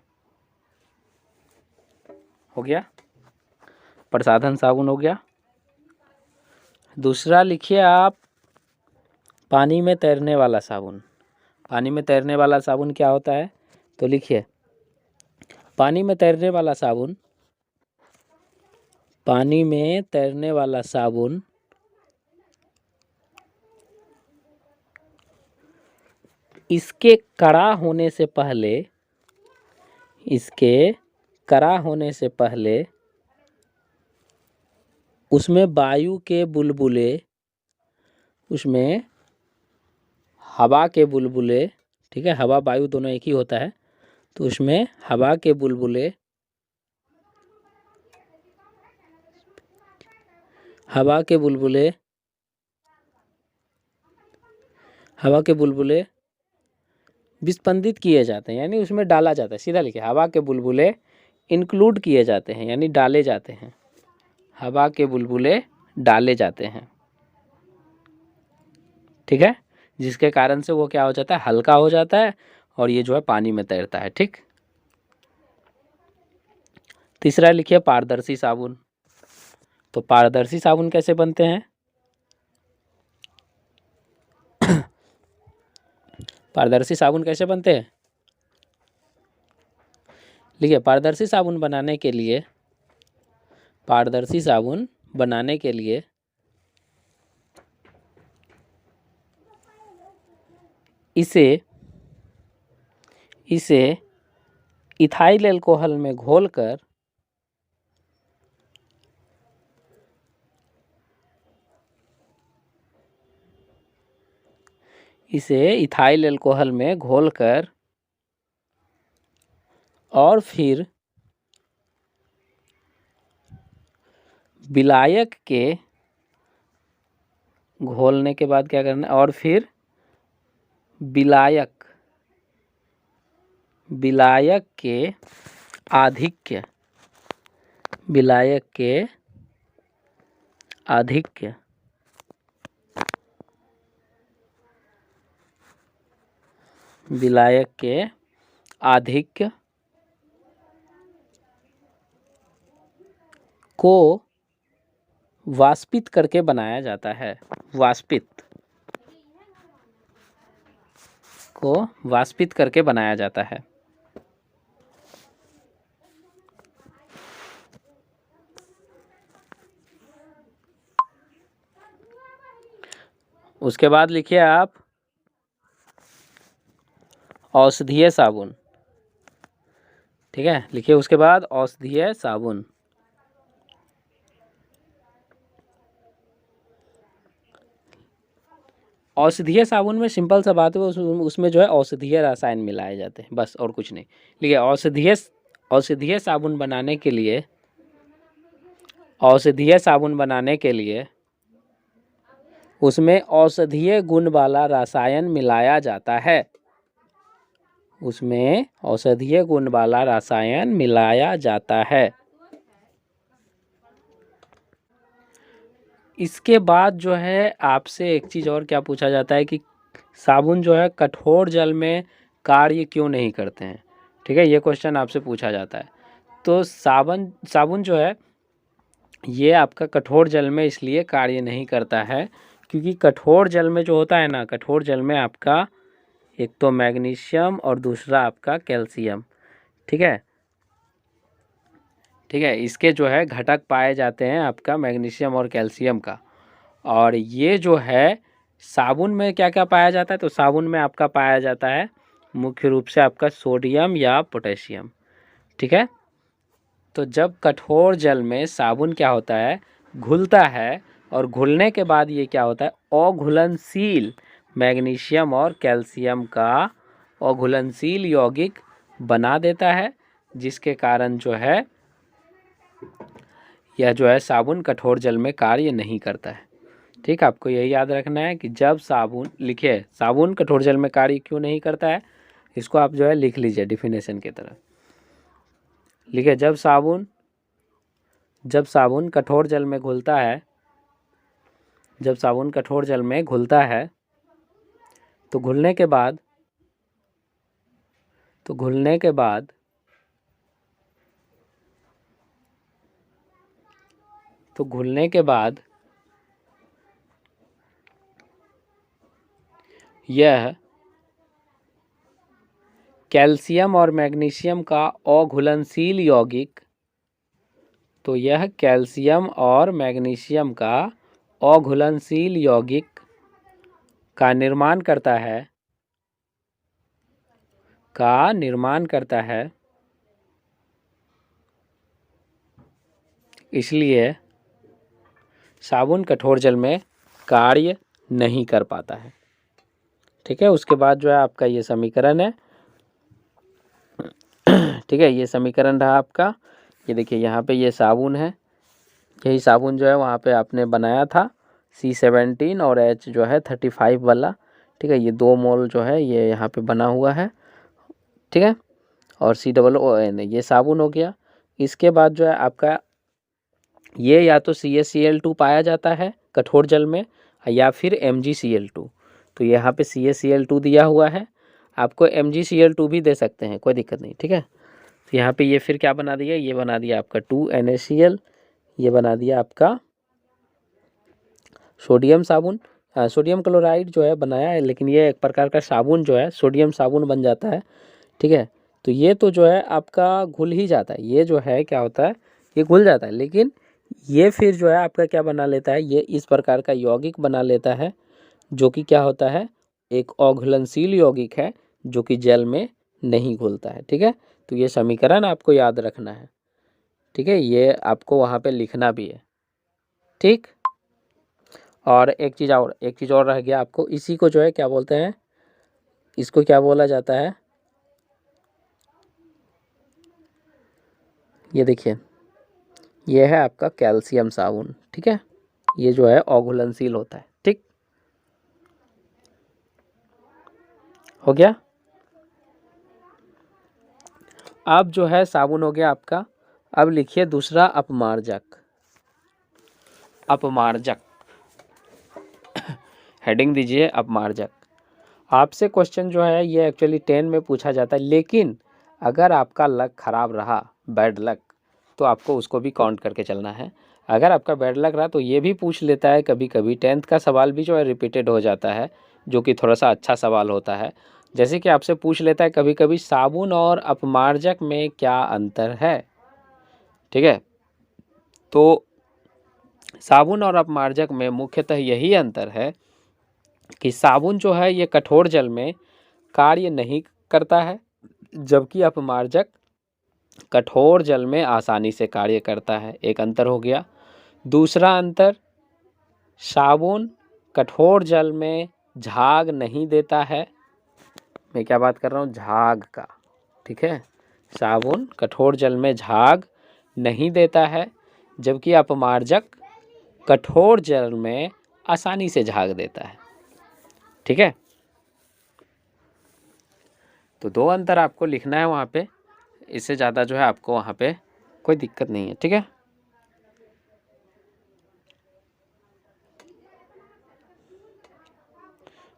[SPEAKER 1] हो गया, प्रसाधन साबुन हो गया। दूसरा लिखिए आप पानी में तैरने वाला साबुन। पानी में तैरने वाला साबुन क्या होता है? तो लिखिए पानी में तैरने वाला साबुन, पानी में तैरने वाला साबुन इसके कड़ा होने से पहले, इसके कड़ा होने से पहले उसमें वायु के बुलबुले, उसमें हवा के बुलबुले, ठीक है, हवा वायु दोनों एक ही होता है, तो उसमें हवा के बुलबुले, हवा के बुलबुले, हवा के बुलबुले विस्पंदित किए जाते हैं, यानी उसमें डाला जाता है। सीधा लिखिए हवा के बुलबुले इंक्लूड किए जाते हैं, यानी डाले जाते हैं। हवा के बुलबुले डाले जाते हैं। ठीक है, जिसके कारण से वो क्या हो जाता है, हल्का हो जाता है और ये जो है पानी में तैरता है। ठीक, तीसरा लिखिए पारदर्शी साबुन। तो पारदर्शी साबुन कैसे बनते हैं? पारदर्शी साबुन कैसे बनते हैं? लिखिए पारदर्शी साबुन बनाने के लिए, पारदर्शी साबुन बनाने के लिए इसे इथाइल अल्कोहल में घोलकर और फिर विलायक के घोलने के बाद क्या करना है, और फिर विलायक के आधिक्य, विलायक के आधिक्य विलायक के आधिक्य को वाष्पित करके बनाया जाता है। वाष्पित करके बनाया जाता है। उसके बाद लिखिए आप औषधीय साबुन। ठीक है, लिखिए उसके बाद औषधीय साबुन। औषधीय साबुन में सिंपल सा बात है, उसमें जो है औषधीय रसायन मिलाए जाते हैं, बस और कुछ नहीं। लिखिए औषधीय साबुन बनाने के लिए, औषधीय साबुन बनाने के लिए उसमें औषधीय गुण वाला रसायन मिलाया जाता है। उसमें औषधीय गुण वाला रसायन मिलाया जाता है। इसके बाद जो है आपसे एक चीज़ और क्या पूछा जाता है कि साबुन जो है कठोर जल में कार्य क्यों नहीं करते हैं। ठीक है, ये क्वेश्चन आपसे पूछा जाता है। तो साबुन जो है ये आपका कठोर जल में इसलिए कार्य नहीं करता है क्योंकि कठोर जल में जो होता है ना, कठोर जल में आपका एक तो मैग्नीशियम और दूसरा आपका कैल्शियम, ठीक है, इसके जो है घटक पाए जाते हैं आपका मैग्नीशियम और कैल्शियम का। और ये जो है साबुन में क्या क्या पाया जाता है, तो साबुन में आपका पाया जाता है मुख्य रूप से आपका सोडियम या पोटेशियम। ठीक है, तो जब कठोर जल में साबुन क्या होता है, घुलता है, और घुलने के बाद ये क्या होता है, अघुलनशील मैग्नीशियम और कैल्शियम का अघुलनशील यौगिक बना देता है, जिसके कारण जो है यह जो है साबुन कठोर जल में कार्य नहीं करता है। ठीक, आपको यही याद रखना है कि जब साबुन लिखे, साबुन कठोर जल में कार्य क्यों नहीं करता है, इसको आप जो है लिख लीजिए डिफिनेशन की तरह। लिखे, जब साबुन कठोर जल में घुलता है, जब साबुन कठोर जल में घुलता है तो घुलने के बाद यह कैल्शियम और मैग्नीशियम का अघुलनशील यौगिक, तो यह कैल्शियम और मैग्नीशियम का अघुलनशील यौगिक का निर्माण करता है, इसलिए साबुन कठोर जल में कार्य नहीं कर पाता है। ठीक है, उसके बाद जो है आपका ये समीकरण है। ठीक है, ये समीकरण रहा आपका। ये देखिए यहाँ पे ये साबुन है, यही साबुन जो है वहाँ पे आपने बनाया था C17 और H जो है 35 वाला। ठीक है, ये 2 मोल जो है ये यहाँ पे बना हुआ है। ठीक है, और COON ये साबुन हो गया। इसके बाद जो है आपका ये या तो CaCl2 पाया जाता है कठोर जल में या फिर MgCl2। तो यहाँ पे CaCl2 दिया हुआ है, आपको MgCl2 भी दे सकते हैं, कोई दिक्कत नहीं। ठीक है, तो यहाँ पे ये फिर क्या बना दिया, ये बना दिया आपका 2NaCl, ये बना दिया आपका सोडियम साबुन, सोडियम क्लोराइड जो है बनाया है, लेकिन ये एक प्रकार का साबुन जो है सोडियम साबुन बन जाता है। ठीक है, तो ये तो जो है आपका घुल ही जाता है, ये जो है क्या होता है, ये घुल जाता है, लेकिन ये फिर जो है आपका क्या बना लेता है, ये इस प्रकार का यौगिक बना लेता है, जो कि क्या होता है, एक अघुलनशील यौगिक है जो कि जल में नहीं घुलता है। ठीक है, तो ये समीकरण आपको याद रखना है। ठीक है, ये आपको वहाँ पे लिखना भी है। ठीक, और एक चीज़ और रह गया आपको, इसी को जो है क्या बोलते हैं, इसको क्या बोला जाता है, ये देखिए ये है आपका कैल्शियम साबुन। ठीक है, ये जो है अघुलनशील होता है। ठीक, हो गया। अब जो है साबुन हो गया आपका। अब लिखिए दूसरा अपमार्जक। हेडिंग दीजिए अपमार्जक। आपसे क्वेश्चन जो है ये एक्चुअली 10 में पूछा जाता है, लेकिन अगर आपका लक खराब रहा, बैड लक, तो आपको उसको भी काउंट करके चलना है। अगर आपका बैड लक रहा तो ये भी पूछ लेता है कभी कभी, 10th का सवाल भी जो है रिपीटेड हो जाता है, जो कि थोड़ा सा अच्छा सवाल होता है। जैसे कि आपसे पूछ लेता है कभी कभी, साबुन और अपमार्जक में क्या अंतर है। ठीक है, तो साबुन और अपमार्जक में मुख्यतः यही अंतर है कि साबुन जो है ये कठोर जल में कार्य नहीं करता है, जबकि अपमार्जक कठोर जल में आसानी से कार्य करता है। एक अंतर हो गया। दूसरा अंतर, साबुन कठोर जल में झाग नहीं देता है। मैं क्या बात कर रहा हूँ, झाग का। ठीक है, साबुन कठोर जल में झाग नहीं देता है, जबकि अपमार्जक कठोर जल में आसानी से झाग देता है। ठीक है, तो 2 अंतर आपको लिखना है वहाँ पे, इससे ज़्यादा जो है आपको वहाँ पे कोई दिक्कत नहीं है। ठीक है,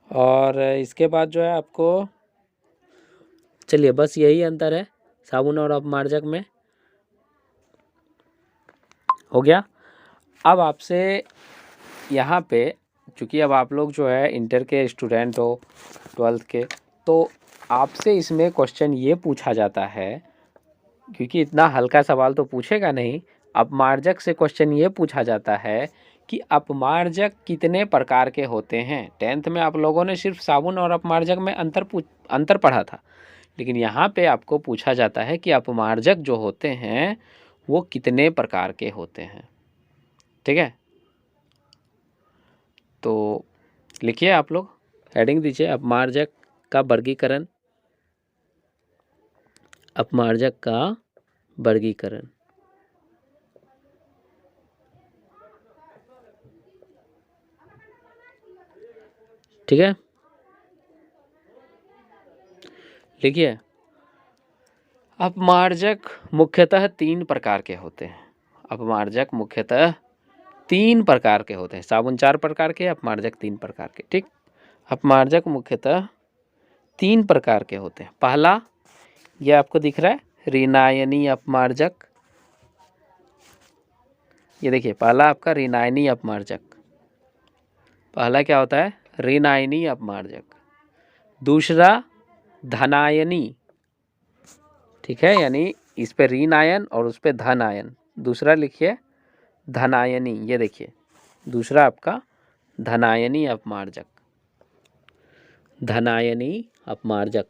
[SPEAKER 1] और इसके बाद जो है आपको, चलिए बस यही अंतर है साबुन और अपमार्जक में। हो गया। अब आपसे यहाँ पे, चूँकि अब आप लोग जो है इंटर के स्टूडेंट हो, 12th के, तो आपसे इसमें क्वेश्चन ये पूछा जाता है, क्योंकि इतना हल्का सवाल तो पूछेगा नहीं, अपमार्जक से क्वेश्चन ये पूछा जाता है कि अपमार्जक कितने प्रकार के होते हैं। 10th में आप लोगों ने सिर्फ साबुन और अपमार्जक में अंतर पढ़ा था, लेकिन यहाँ पे आपको पूछा जाता है कि अपमार्जक जो होते हैं वो कितने प्रकार के होते हैं। ठीक है, तो लिखिए आप लोग, हेडिंग दीजिए अपमार्जक का वर्गीकरण, अपमार्जक का वर्गीकरण। ठीक है, लिखिए अपमार्जक मुख्यतः 3 प्रकार के होते हैं। अपमार्जक मुख्यतः 3 प्रकार के होते हैं। साबुन 4 प्रकार के, अपमार्जक 3 प्रकार के। ठीक, अपमार्जक मुख्यतः 3 प्रकार के होते हैं। पहला, ये आपको दिख रहा है, ऋणायनी अपमार्जक। ये देखिए, पहला आपका ऋणायनी अपमार्जक। पहला क्या होता है? ऋणायनी अपमार्जक। दूसरा धनायनी, ठीक है, यानी इस पे ऋण आयन और उस पे धन आयन। दूसरा लिखिए धनायनी, ये देखिए दूसरा आपका धनायनी अपमार्जक, धनायनी अपमार्जक।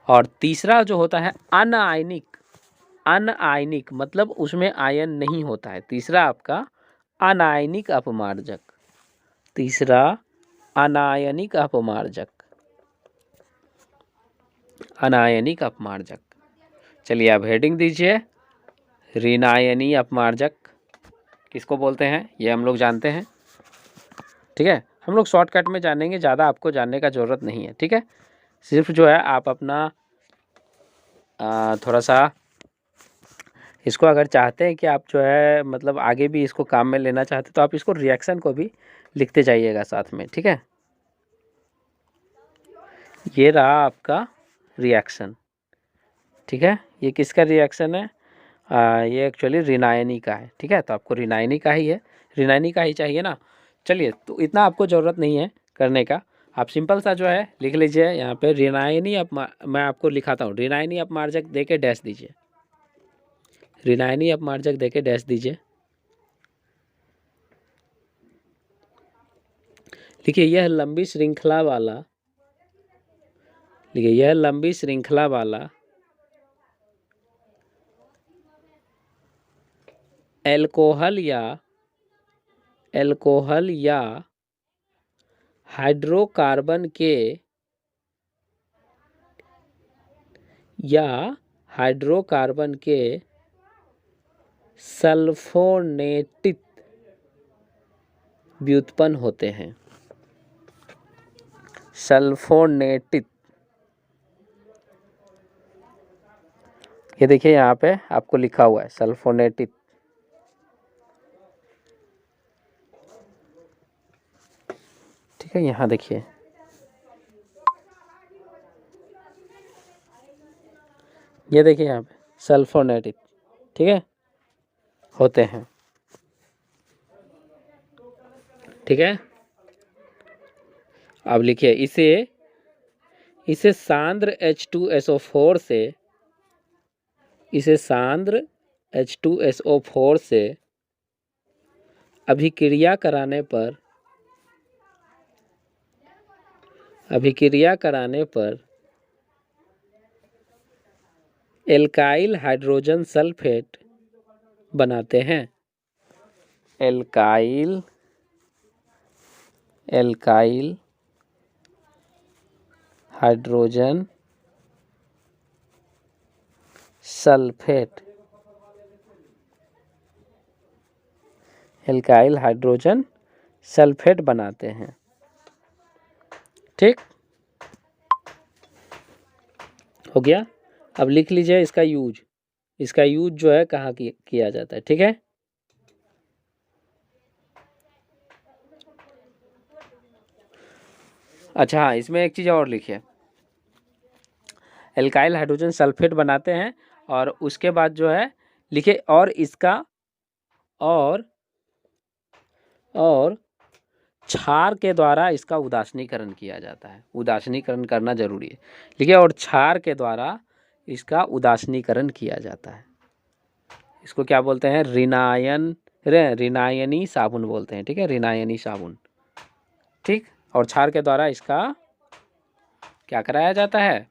[SPEAKER 1] और तीसरा जो होता है अनायनिक, अनायनिक मतलब उसमें आयन नहीं होता है। तीसरा आपका अनायनिक अपमार्जक, तीसरा अनायनिक अपमार्जक, अनायनिक अपमार्जक। चलिए आप हेडिंग दीजिए, ऋणायनी अपमार्जक किसको बोलते हैं ये हम लोग जानते हैं। ठीक है, हम लोग शॉर्टकट में जानेंगे, ज़्यादा आपको जानने का ज़रूरत नहीं है। ठीक है, सिर्फ जो है आप अपना थोड़ा सा इसको अगर चाहते हैं कि आप जो है मतलब आगे भी इसको काम में लेना चाहते तो आप इसको रिएक्शन को भी लिखते जाइएगा साथ में। ठीक है, ये रहा आपका रिएक्शन। ठीक है, ये किसका रिएक्शन है? ये एक्चुअली ऋणायनी का है। ठीक है, तो आपको ऋणायनी का ही है, ऋणायनी का ही चाहिए ना। चलिए, तो इतना आपको ज़रूरत नहीं है करने का। आप सिंपल सा जो है लिख लीजिए यहाँ पे ऋणायनी मैं आपको लिखाता हूँ, ऋणायनी अपमार्जक दे के डैश दीजिए, ऋणायनी अपमार्जक दे के डैश दीजिए। देखिए यह लंबी श्रृंखला वाला, देखिए यह लंबी श्रृंखला वाला एल्कोहल या हाइड्रोकार्बन के सल्फोनेटित व्युत्पन्न होते हैं। सल्फोनेटित, ये देखिए यहाँ पे आपको लिखा हुआ है सल्फोनेटित। ठीक है, यहाँ देखिए, ये देखिए यहाँ पे सल्फोनेटित, ठीक है, होते हैं। ठीक है, अब लिखिए इसे सांद्र H2SO4 से, इसे सांद्र H2SO4 से अभिक्रिया कराने पर एल्काइल हाइड्रोजन सल्फेट बनाते हैं। Alkyl hydrogen sulphate, alkyl hydrogen sulphate बनाते हैं। ठीक, हो गया। अब लिख लीजिए इसका यूज, इसका यूज जो है कहाँ किया जाता है। ठीक है, अच्छा हाँ, इसमें एक चीज़ और लिखिए, एल्काइल हाइड्रोजन सल्फेट बनाते हैं और उसके बाद जो है लिखे और इसका और क्षार के द्वारा इसका उदासीनीकरण किया जाता है। उदासीनीकरण करना जरूरी है, लिखिए, और क्षार के द्वारा इसका उदासीनीकरण किया जाता है। इसको क्या बोलते हैं? ऋणायनी साबुन बोलते हैं। ठीक है, ऋणायनी साबुन। ठीक, और क्षार के द्वारा इसका क्या कराया जाता है?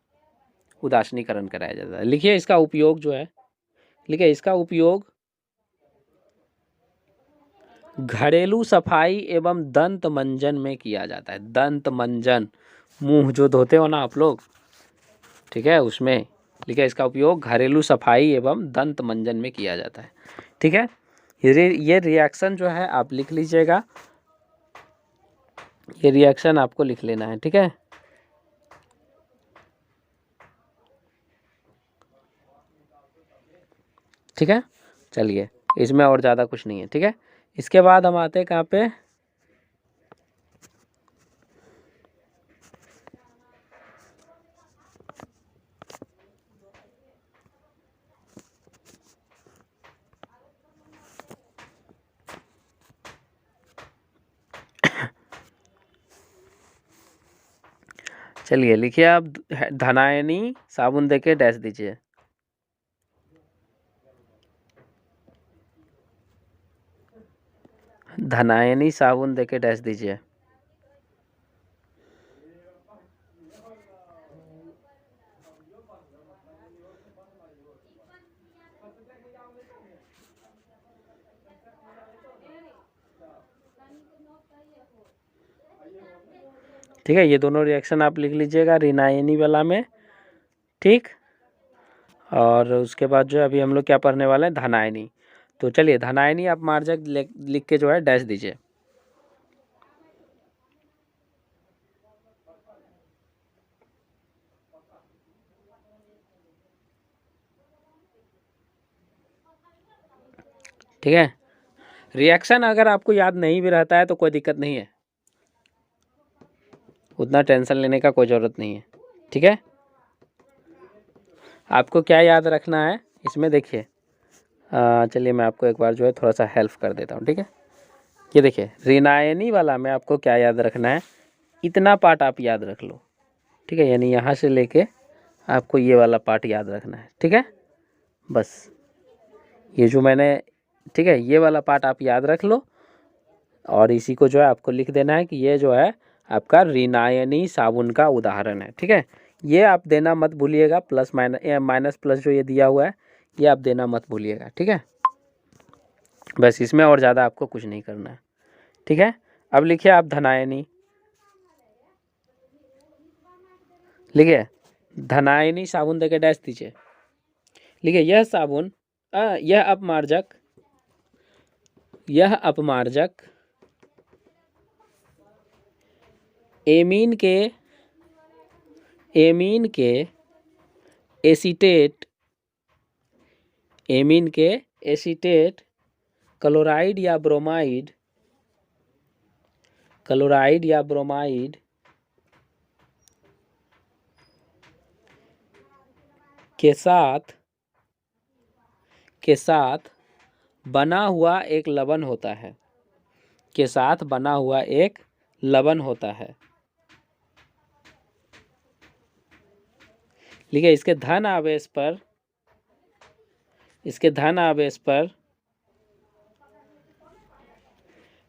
[SPEAKER 1] उदासीनीकरण कराया जाता है। लिखिए इसका उपयोग जो है, लिखिए इसका उपयोग घरेलू सफाई एवं दंत मंजन में किया जाता है। दंत मंजन, मुंह जो धोते हो ना आप लोग, ठीक है, उसमें लिखा है इसका उपयोग घरेलू सफाई एवं दंत मंजन में किया जाता है। ठीक है, ये रिएक्शन जो है आप लिख लीजिएगा, ये रिएक्शन आपको लिख लेना है। ठीक है, ठीक है, चलिए, इसमें और ज़्यादा कुछ नहीं है। ठीक है, इसके बाद हम आते हैं कहाँ पे, चलिए लिखिए आप, धनायनी साबुन देके डैश दीजिए। धनायनी साबुन देके डैश दीजिए। ठीक है, ये दोनों रिएक्शन आप लिख लीजिएगा रिनायनी वाला में। ठीक, और उसके बाद जो अभी हम लोग क्या पढ़ने वाले हैं, धनायनी। तो चलिए धनायनी आप मार्जक लिख के जो है डैश दीजिए। ठीक है, रिएक्शन अगर आपको याद नहीं भी रहता है तो कोई दिक्कत नहीं है, उतना टेंशन लेने का कोई ज़रूरत नहीं है। ठीक है, आपको क्या याद रखना है इसमें, देखिए, चलिए मैं आपको एक बार जो है थोड़ा सा हेल्प कर देता हूँ। ठीक है, ये देखिए रिनायनी वाला में आपको क्या याद रखना है, इतना पार्ट आप याद रख लो। ठीक है, यानी यहाँ से लेके आपको ये वाला पार्ट याद रखना है। ठीक है, बस ये जो मैंने, ठीक है, ये वाला पार्ट आप याद रख लो, और इसी को जो है आपको लिख देना है कि ये जो है आपका रिनायनी साबुन का उदाहरण है। ठीक है, ये आप देना मत भूलिएगा, प्लस माइनस प्लस जो ये दिया हुआ है ये आप देना मत भूलिएगा। ठीक है, बस इसमें और ज़्यादा आपको कुछ नहीं करना है। ठीक है, अब लिखिए आप धनायनी, लिखिए धनायनी साबुन देके डैश दीजिए। लिखिए यह साबुन, यह अपमार्जक एमीन के एसीटेट क्लोराइड या ब्रोमाइड के साथ बना हुआ एक लवण होता है, के साथ बना हुआ एक लवण होता है। लिखिए इसके धन आवेश पर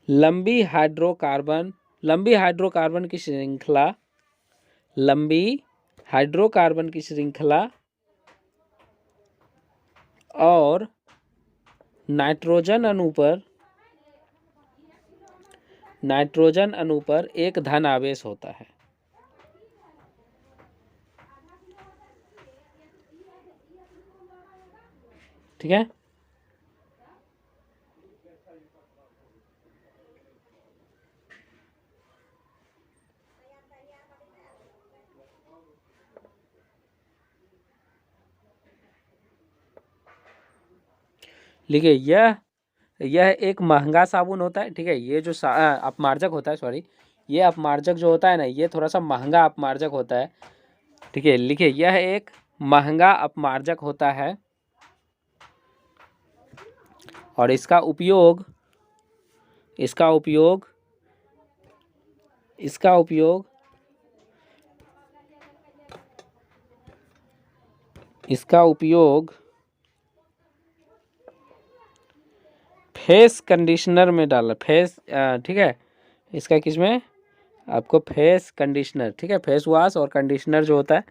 [SPEAKER 1] लंबी हाइड्रोकार्बन की श्रृंखला और नाइट्रोजन अणु पर एक धन आवेश होता है। ठीक है, लिखिए यह एक महंगा साबुन होता है। ठीक है, ये जो अपमार्जक होता है, सॉरी, ये अपमार्जक जो होता है ना, ये थोड़ा सा महंगा अपमार्जक होता है। ठीक है, लिखिए यह एक महंगा अपमार्जक होता है और इसका उपयोग फेस कंडीशनर में डाला, ठीक है, इसका किसमें, आपको फेस कंडीशनर, ठीक है, फेस वॉश और कंडीशनर जो होता है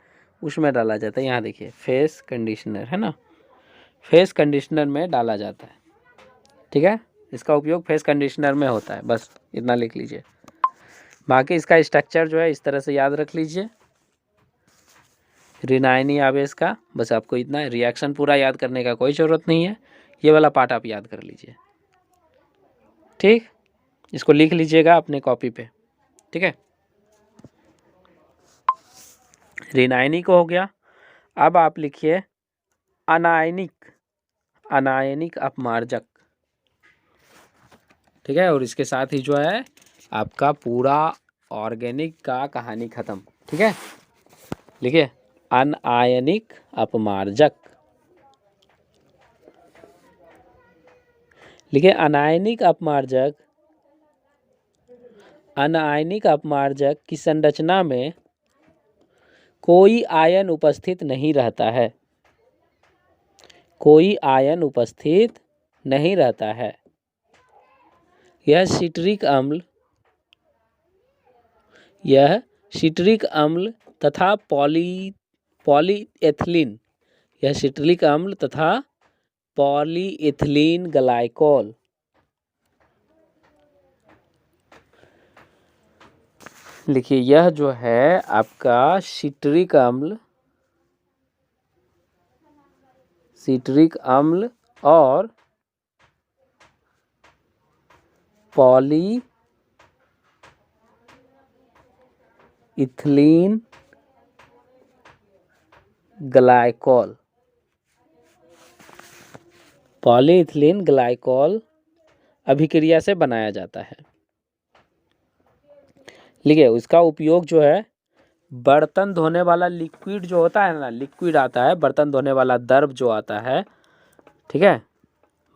[SPEAKER 1] उसमें डाला जाता है। यहाँ देखिए फेस कंडीशनर है ना, फेस कंडीशनर में डाला जाता है। ठीक है, इसका उपयोग फेस कंडीशनर में होता है, बस इतना लिख लीजिए। बाकी इसका स्ट्रक्चर जो है इस तरह से याद रख लीजिए। ऋणायनी आवेश का बस आपको इतना रिएक्शन पूरा याद करने का कोई ज़रूरत नहीं है, ये वाला पार्ट आप याद कर लीजिए। ठीक, इसको लिख लीजिएगा अपने कॉपी पे। ठीक है, ऋणायनिक हो गया। अब आप लिखिए अनायनिक, अनायनिक अपमार्जक। ठीक है, और इसके साथ ही जो है आपका पूरा ऑर्गेनिक का कहानी खत्म। ठीक है, लिखिए अनायनिक अपमार्जक, लिखिए अनायनिक अपमार्जक। अनायनिक अपमार्जक की संरचना में कोई आयन उपस्थित नहीं रहता है, कोई आयन उपस्थित नहीं रहता है। यह सिट्रिक अम्ल, यह सिट्रिक अम्ल तथा पॉलीएथिलीन, यह सिट्रिक अम्ल तथा पॉलीएथिलीन ग्लाइकोल, लिखिए यह जो है आपका सिट्रिक अम्ल, सिट्रिक अम्ल और पॉलीइथिलीन ग्लाइकोल, पॉलीइथिलीन ग्लाइकोल अभिक्रिया से बनाया जाता है। लिखिए उसका उपयोग जो है बर्तन धोने वाला लिक्विड जो होता है ना, लिक्विड आता है, बर्तन धोने वाला दर्व जो आता है, ठीक है,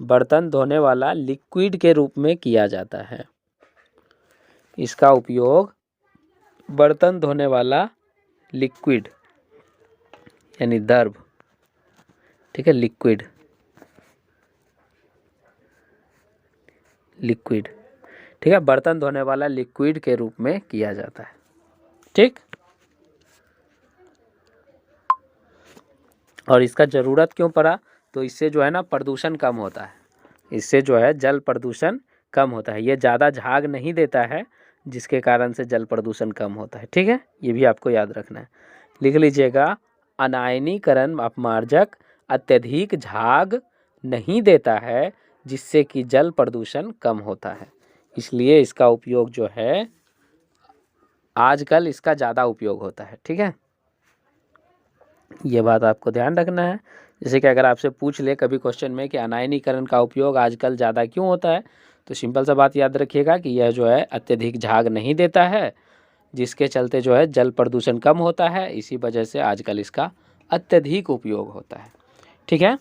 [SPEAKER 1] बर्तन धोने वाला लिक्विड के रूप में किया जाता है। इसका उपयोग बर्तन धोने वाला लिक्विड यानी दर्व, ठीक है, लिक्विड, लिक्विड, ठीक है, बर्तन धोने वाला लिक्विड के रूप में किया जाता है। ठीक, और इसका ज़रूरत क्यों पड़ा, तो इससे जो है ना प्रदूषण कम होता है, इससे जो है जल प्रदूषण कम होता है। ये ज़्यादा झाग नहीं देता है जिसके कारण से जल प्रदूषण कम होता है। ठीक है, ये भी आपको याद रखना है, लिख लीजिएगा अनायनीकरण अपमार्जक अत्यधिक झाग नहीं देता है जिससे कि जल प्रदूषण कम होता है, इसलिए इसका उपयोग जो है आजकल इसका ज़्यादा उपयोग होता है। ठीक है, ये बात आपको ध्यान रखना है। जैसे कि अगर आपसे पूछ ले कभी क्वेश्चन में कि अनायनीकरण का उपयोग आजकल ज़्यादा क्यों होता है, तो सिंपल सा बात याद रखिएगा कि यह जो है अत्यधिक झाग नहीं देता है जिसके चलते जो है जल प्रदूषण कम होता है, इसी वजह से आजकल इसका अत्यधिक उपयोग होता है। ठीक है,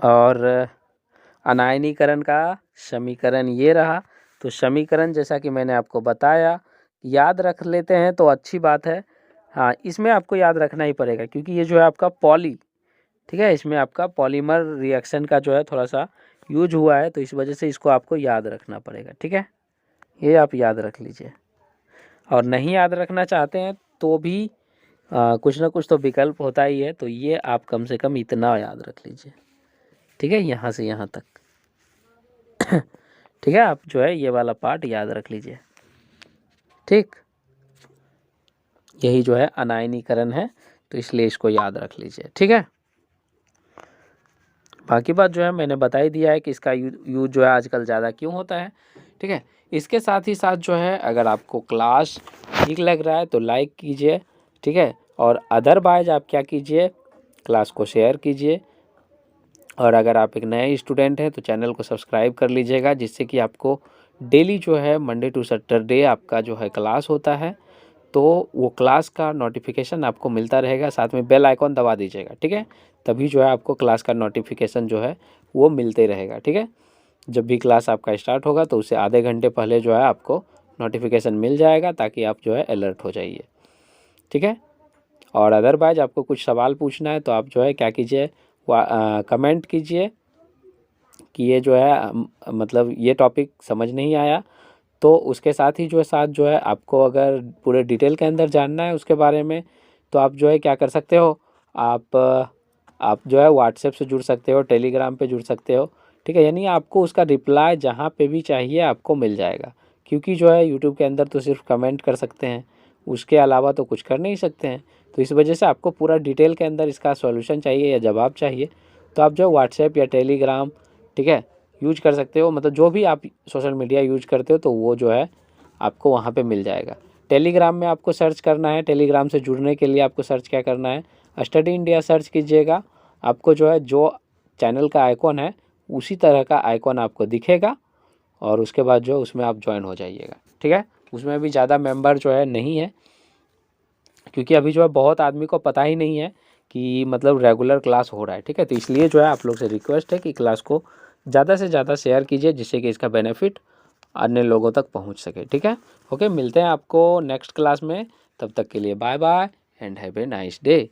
[SPEAKER 1] और अनायनीकरण का समीकरण ये रहा। तो समीकरण जैसा कि मैंने आपको बताया याद रख लेते हैं तो अच्छी बात है। हाँ, इसमें आपको याद रखना ही पड़ेगा क्योंकि ये जो है आपका पॉली, ठीक है, इसमें आपका पॉलीमर रिएक्शन का जो है थोड़ा सा यूज हुआ है, तो इस वजह से इसको आपको याद रखना पड़ेगा। ठीक है, ये आप याद रख लीजिए, और नहीं याद रखना चाहते हैं तो भी कुछ ना कुछ तो विकल्प होता ही है, तो ये आप कम से कम इतना याद रख लीजिए। ठीक है, यहाँ से यहाँ तक ठीक है, आप जो है ये वाला पार्ट याद रख लीजिए। ठीक, यही जो है अनायनीकरण है, तो इसलिए इसको याद रख लीजिए। ठीक है, बाकी बात जो है मैंने बता ही दिया है कि इसका यूज जो है आजकल ज़्यादा क्यों होता है। ठीक है, इसके साथ ही साथ जो है अगर आपको क्लास ठीक लग रहा है तो लाइक कीजिए। ठीक है, और अदरवाइज आप क्या कीजिए, क्लास को शेयर कीजिए, और अगर आप एक नए स्टूडेंट हैं तो चैनल को सब्सक्राइब कर लीजिएगा, जिससे कि आपको डेली जो है मंडे टू सैटरडे आपका जो है क्लास होता है, तो वो क्लास का नोटिफिकेशन आपको मिलता रहेगा। साथ में बेल आइकॉन दबा दीजिएगा। ठीक है, तभी जो है आपको क्लास का नोटिफिकेशन जो है वो मिलते रहेगा। ठीक है, जब भी क्लास आपका स्टार्ट होगा तो उससे आधे घंटे पहले जो है आपको नोटिफिकेशन मिल जाएगा, ताकि आप जो है अलर्ट हो जाइए। ठीक है, और अदरवाइज आपको कुछ सवाल पूछना है तो आप जो है क्या कीजिए, कमेंट कीजिए कि ये जो है मतलब ये टॉपिक समझ नहीं आया, तो उसके साथ ही जो है आपको अगर पूरे डिटेल के अंदर जानना है उसके बारे में, तो आप जो है क्या कर सकते हो, आप जो है व्हाट्सएप से जुड़ सकते हो, टेलीग्राम पे जुड़ सकते हो। ठीक है, यानी आपको उसका रिप्लाई जहाँ पे भी चाहिए आपको मिल जाएगा, क्योंकि जो है यूट्यूब के अंदर तो सिर्फ कमेंट कर सकते हैं, उसके अलावा तो कुछ कर नहीं सकते हैं। तो इस वजह से आपको पूरा डिटेल के अंदर इसका सॉल्यूशन चाहिए या जवाब चाहिए, तो आप जो व्हाट्सएप या टेलीग्राम, ठीक है, यूज कर सकते हो। मतलब जो भी आप सोशल मीडिया यूज करते हो तो वो जो है आपको वहाँ पे मिल जाएगा। टेलीग्राम में आपको सर्च करना है, टेलीग्राम से जुड़ने के लिए आपको सर्च क्या करना है, स्टडी इंडिया सर्च कीजिएगा। आपको जो है जो चैनल का आइकॉन है उसी तरह का आइकॉन आपको दिखेगा, और उसके बाद जो उसमें आप ज्वाइन हो जाइएगा। ठीक है, उसमें भी ज़्यादा मेंबर जो है नहीं है, क्योंकि अभी जो है बहुत आदमी को पता ही नहीं है कि मतलब रेगुलर क्लास हो रहा है। ठीक है, तो इसलिए जो है आप लोग से रिक्वेस्ट है कि क्लास को ज़्यादा से ज़्यादा शेयर कीजिए, जिससे कि इसका बेनिफिट अन्य लोगों तक पहुंच सके। ठीक है, ओके, मिलते हैं आपको नेक्स्ट क्लास में। तब तक के लिए bye bye and have a nice day.